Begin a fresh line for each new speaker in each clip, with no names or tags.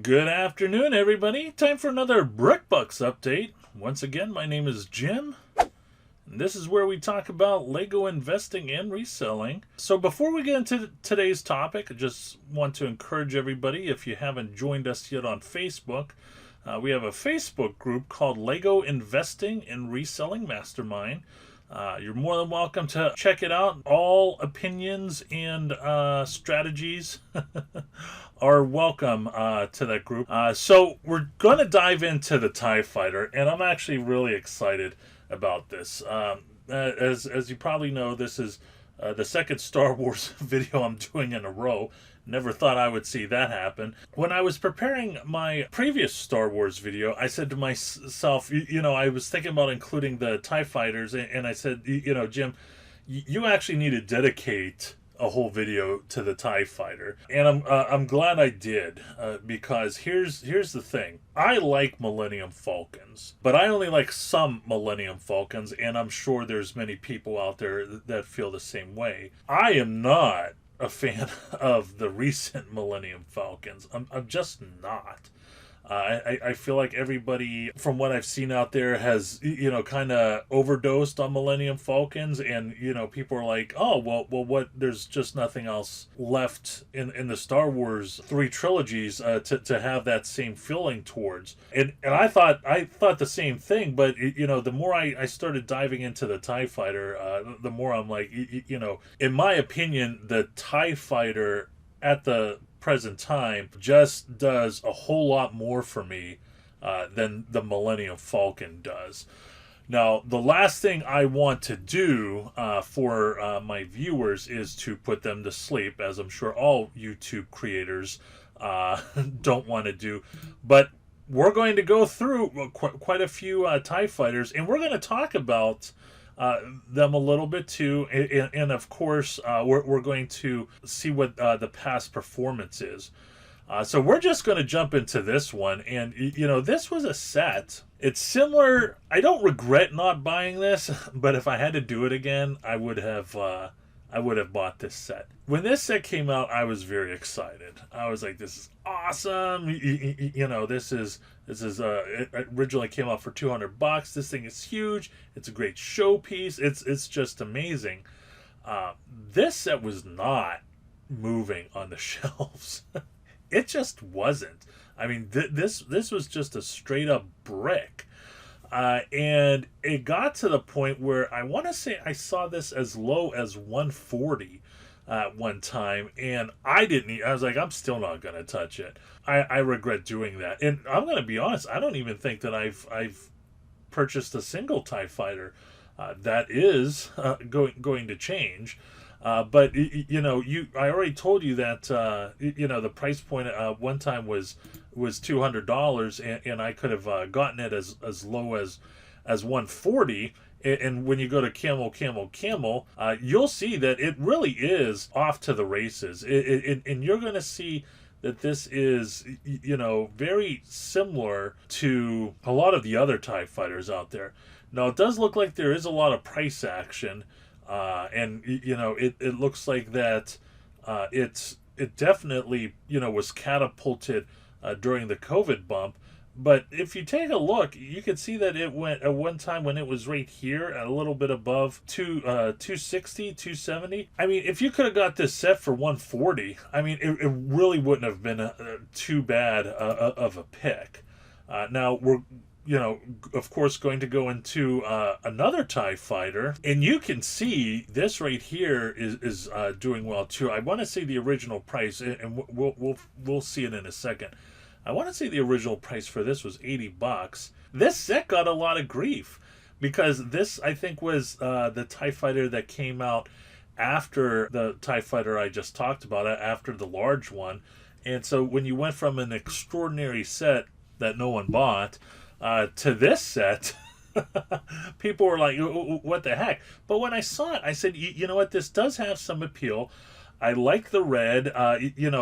Good afternoon, everybody. Time for another BrickBucks update. Once again, my name is Jim, and this is where we talk about Lego investing and reselling. So before we get into today's topic, I just want to encourage everybody, if you haven't joined us yet on Facebook, we have a Facebook group called Lego Investing and Reselling Mastermind. You're more than welcome to check it out. All opinions and strategies are welcome to that group. So we're going to dive into the TIE Fighter, and I'm actually really excited about this. As you probably know, this is the second Star Wars video I'm doing in a row. Never thought I would see that happen. When I was preparing my previous Star Wars video, I said to myself, I was thinking about including the TIE Fighters, and I said, Jim, you actually need to dedicate a whole video to the TIE Fighter. And I'm glad I did, because here's the thing. I like Millennium Falcons, but I only like some Millennium Falcons, and I'm sure there's many people out there that feel the same way. I am not a fan of the recent Millennium Falcons. I'm just not. I feel like everybody, from what I've seen out there, has, kind of overdosed on Millennium Falcons, and, people are like, oh, well, what, there's just nothing else left in the Star Wars 3 trilogies to have that same feeling towards. And I thought the same thing, but, the more I started diving into the TIE Fighter, the more I'm like, in my opinion, the TIE Fighter at the present time just does a whole lot more for me than the Millennium Falcon does. Now, the last thing I want to do for my viewers is to put them to sleep, as I'm sure all YouTube creators don't want to do. But we're going to go through quite a few TIE Fighters, and we're going to talk about them a little bit too, and of course we're going to see what the past performance is. So we're just going to jump into this one, and this was a set. It's similar. I don't regret not buying this, but if I had to do it again, I would have bought this set. When this set came out, I was very excited. I was like, this is awesome. This is it originally came out for $200. This thing is huge. It's a great showpiece. It's just amazing. This set was not moving on the shelves. It just wasn't. I mean, this was just a straight up brick. And it got to the point where I want to say I saw this as low as 140 one time, and I was like, I'm still not going to touch it. I regret doing that. And I'm going to be honest, I don't even think that I've purchased a single TIE Fighter. That is going to change. But I already told you that the price point at one time was $200, and I could have gotten it as low as 140. And when you go to Camel, you'll see that it really is off to the races. And you're going to see that this is, very similar to a lot of the other TIE Fighters out there. Now, it does look like there is a lot of price action. And it looks like that it definitely was catapulted during the COVID bump. But if you take a look, you can see that it went at one time when it was right here at a little bit above 260, 270. I mean, if you could have got this set for 140, I mean, it really wouldn't have been too bad of a pick. Now we're of course, going to go into another TIE Fighter, and you can see this right here is doing well too. I want to see the original price, and we'll see it in a second. I want to say the original price for this was $80. This set got a lot of grief because this, I think, was the TIE Fighter that came out after the TIE Fighter I just talked about, after the large one. And so when you went from an extraordinary set that no one bought to this set, people were like, what the heck? But when I saw it, I said, you know what, this does have some appeal. I like the red.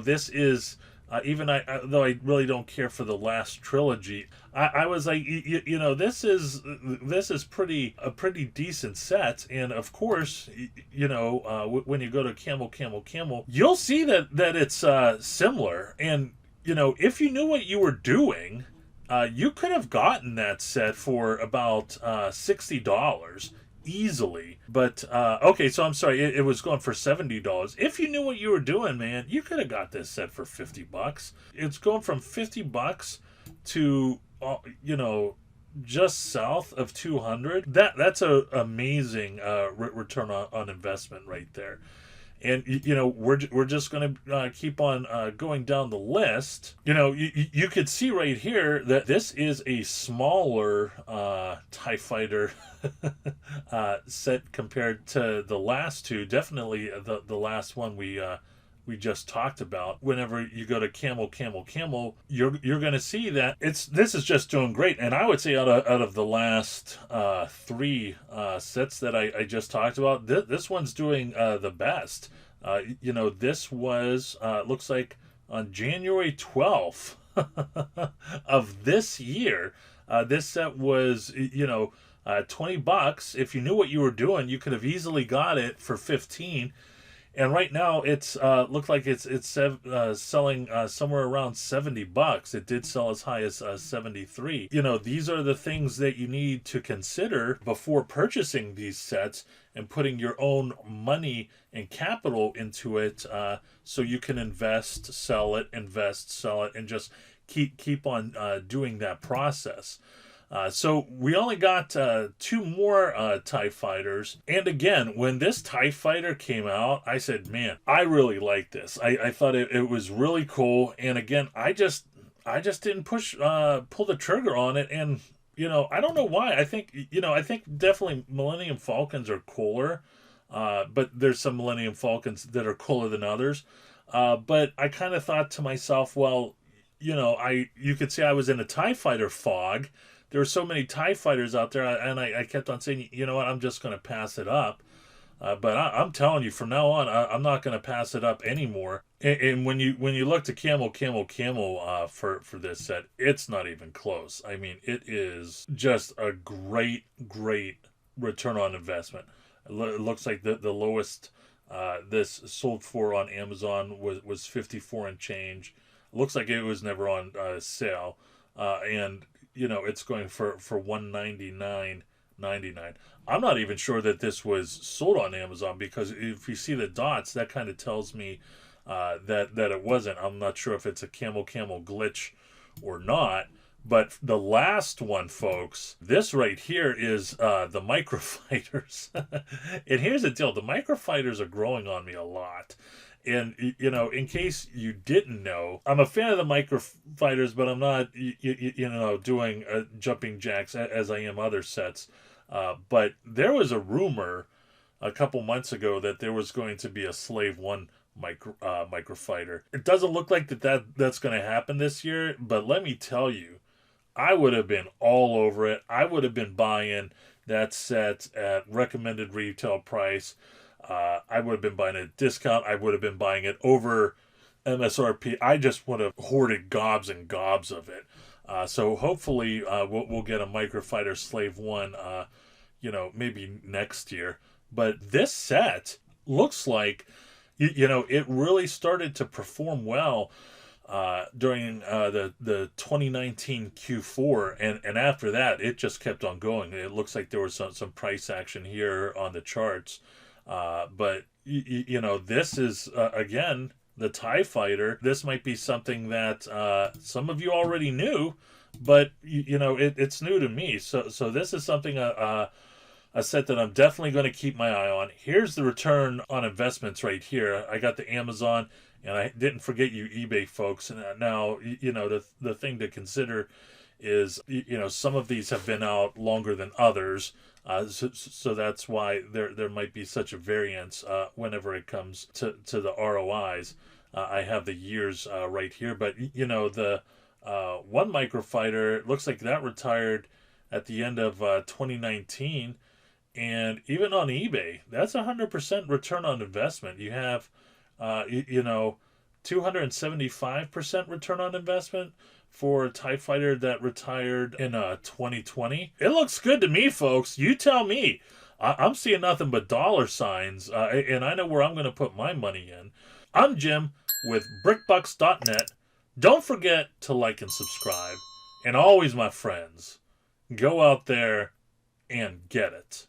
This is, though I really don't care for the last trilogy, I was like, this is a pretty decent set. And of course, when you go to Camel, you'll see that it's similar. And if you knew what you were doing, you could have gotten that set for about $60 easily. But okay, so I'm sorry, it was going for $70. If you knew what you were doing, man, you could have got this set for $50. It's going from $50 to just south of 200. That's a amazing return on investment right there. And we're just going to keep on going down the list. You could see right here that this is a smaller TIE fighter set compared to the last two. Definitely the last one we just talked about. Whenever you go to camel, you're going to see that this is just doing great. And I would say out of the last three sets that I just talked about, this one's doing the best. This was looks like on January 12th of this year. This set was $20. If you knew what you were doing, you could have easily got it for 15. And right now, it's looks like it's selling somewhere around $70. It did sell as high as 73. These are the things that you need to consider before purchasing these sets and putting your own money and capital into it, so you can invest, sell it, and just keep on doing that process. So we only got two more TIE fighters. And again, when this TIE fighter came out, I said, man, I really like this. I thought it was really cool. And again, I just didn't pull the trigger on it. And, I don't know why. I think definitely Millennium Falcons are cooler. But there's some Millennium Falcons that are cooler than others. But I kind of thought to myself, well, you could say I was in a TIE fighter fog. There were so many TIE fighters out there, and I kept on saying, you know what, I'm just going to pass it up. But I'm telling you, from now on, I'm not going to pass it up anymore. And when you look to camel for this set, it's not even close. I mean, it is just a great return on investment. It looks like the lowest this sold for on Amazon was 54 and change. It looks like it was never on sale, and it's going for $199.99. I'm not even sure that this was sold on Amazon, because if you see the dots, that kind of tells me that it wasn't. I'm not sure if it's a camel glitch or not. But the last one, folks, this right here is the microfighters. And here's the deal. The microfighters are growing on me a lot. And, in case you didn't know, I'm a fan of the microfighters, but I'm not, doing jumping jacks as I am other sets. But there was a rumor a couple months ago that there was going to be a Slave 1 microfighter. It doesn't look like that's going to happen this year, but let me tell you, I would have been all over it. I would have been buying that set at recommended retail price. I would have been buying it at discount. I would have been buying it over MSRP. I just would have hoarded gobs and gobs of it. So hopefully we'll get a Microfighter Slave 1, maybe next year. But this set looks like, it really started to perform well during the 2019 Q4, and after that, it just kept on going. It looks like there was some price action here on the charts. But this is again the TIE Fighter. This might be something that some of you already knew, but it's new to me. So this is something a set that I'm definitely going to keep my eye on. Here's the return on investments right here. I got the Amazon, and I didn't forget you eBay folks. And now the thing to consider is some of these have been out longer than others. So that's why there might be such a variance whenever it comes to the ROIs. I have the years right here, but the one microfighter looks like that retired at the end of 2019, and even on eBay, that's 100% return on investment. You have 275% return on investment for a TIE Fighter that retired in 2020. It looks good to me, folks. You tell me. I'm seeing nothing but dollar signs, and I know where I'm going to put my money in. I'm Jim with BrickBucks.net. Don't forget to like and subscribe. And always, my friends, go out there and get it.